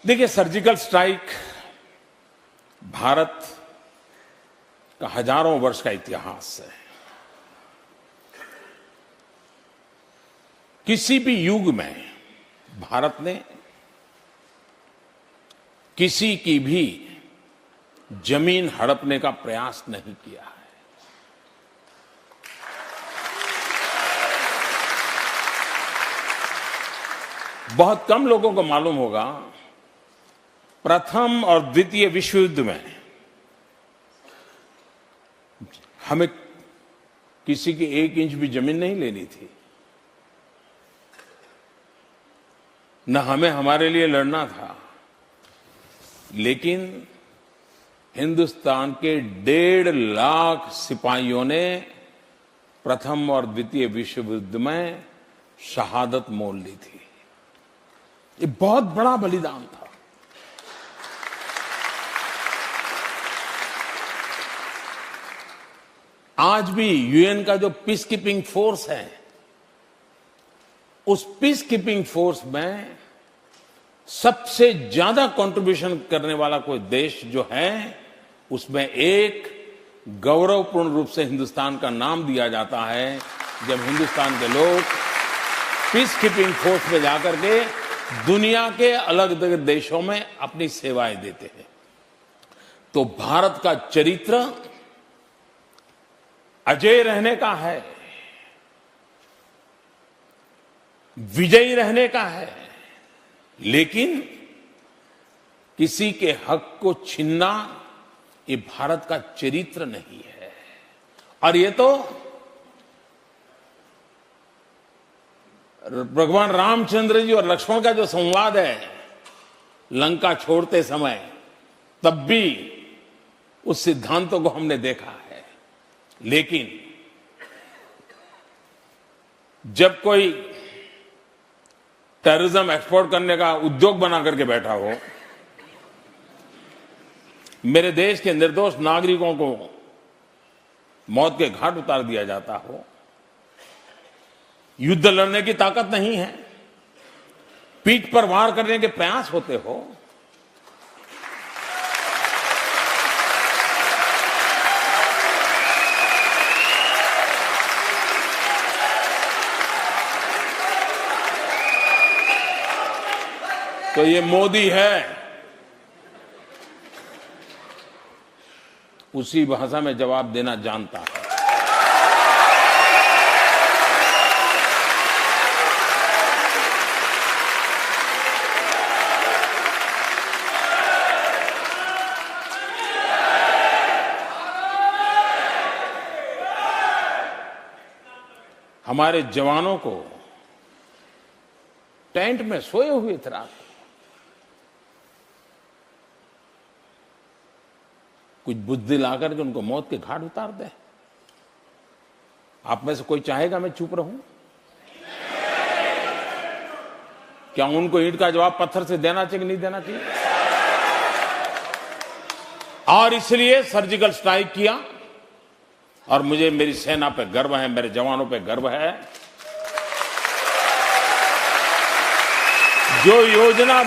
देखिए, surgical strike Bharat का हजारों वर्ष का इतिहास है। किसी भी युग में भारत ने किसी की भी जमीन हड़पने का प्रयास नहीं किया है। बहुत कम लोगों को मालूम होगा, प्रथम और द्वितीय विश्व युद्ध में हमें किसी की 1 इंच भी जमीन नहीं लेनी थी, न हमें हमारे लिए लड़ना था, लेकिन हिंदुस्तान के 1.5 लाख सिपाहियों ने प्रथम और द्वितीय विश्व युद्ध में शहादत मोल ली थी। ये बहुत बड़ा बलिदान था। आज भी यूएन का जो पीस कीपिंग फोर्स है, उस पीस कीपिंग फोर्स में सबसे ज्यादा कंट्रीब्यूशन करने वाला कोई देश जो है, उसमें एक गौरवपूर्ण रूप से हिंदुस्तान का नाम दिया जाता है। जब हिंदुस्तान के लोग पीस कीपिंग फोर्स में जाकर के दुनिया के अलग अलग देशों में अपनी सेवाएं देते हैं, तो भारत का चरित्र अजय रहने का है, विजयी रहने का है, लेकिन किसी के हक को छीनना ये भारत का चरित्र नहीं है। और ये तो भगवान रामचंद्र जी और लक्ष्मण का जो संवाद है लंका छोड़ते समय, तब भी उस सिद्धांतों को हमने देखा है। लेकिन जब कोई टेररिज्म एक्सपोर्ट करने का उद्योग बना करके बैठा हो, मेरे देश के निर्दोष नागरिकों को मौत के घाट उतार दिया जाता हो, युद्ध लड़ने की ताकत नहीं है, पीठ पर वार करने के प्रयास होते हो, तो ये मोदी है। उसी भाषा में जवाब देना जानता है। हमारे जवानों को टेंट में सोए हुए थे रात, कुछ बुद्धि लाकर के उनको मौत के घाट उतार दे। आप में से कोई चाहेगा मैं चुप रहूं? क्या उनको ईंट का जवाब पत्थर से देना चाहिए कि नहीं देना चाहिए? और इसलिए सर्जिकल स्ट्राइक किया, और मुझे मेरी सेना पे गर्व है, मेरे जवानों पे गर्व है। जो योजना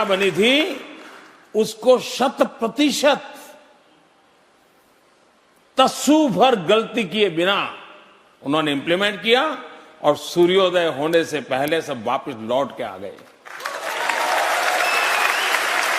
बनी थी उसको 100% तस्सू भर गलती किए बिना उन्होंने इंप्लीमेंट किया, और सूर्योदय होने से पहले सब वापस लौट के आ गए।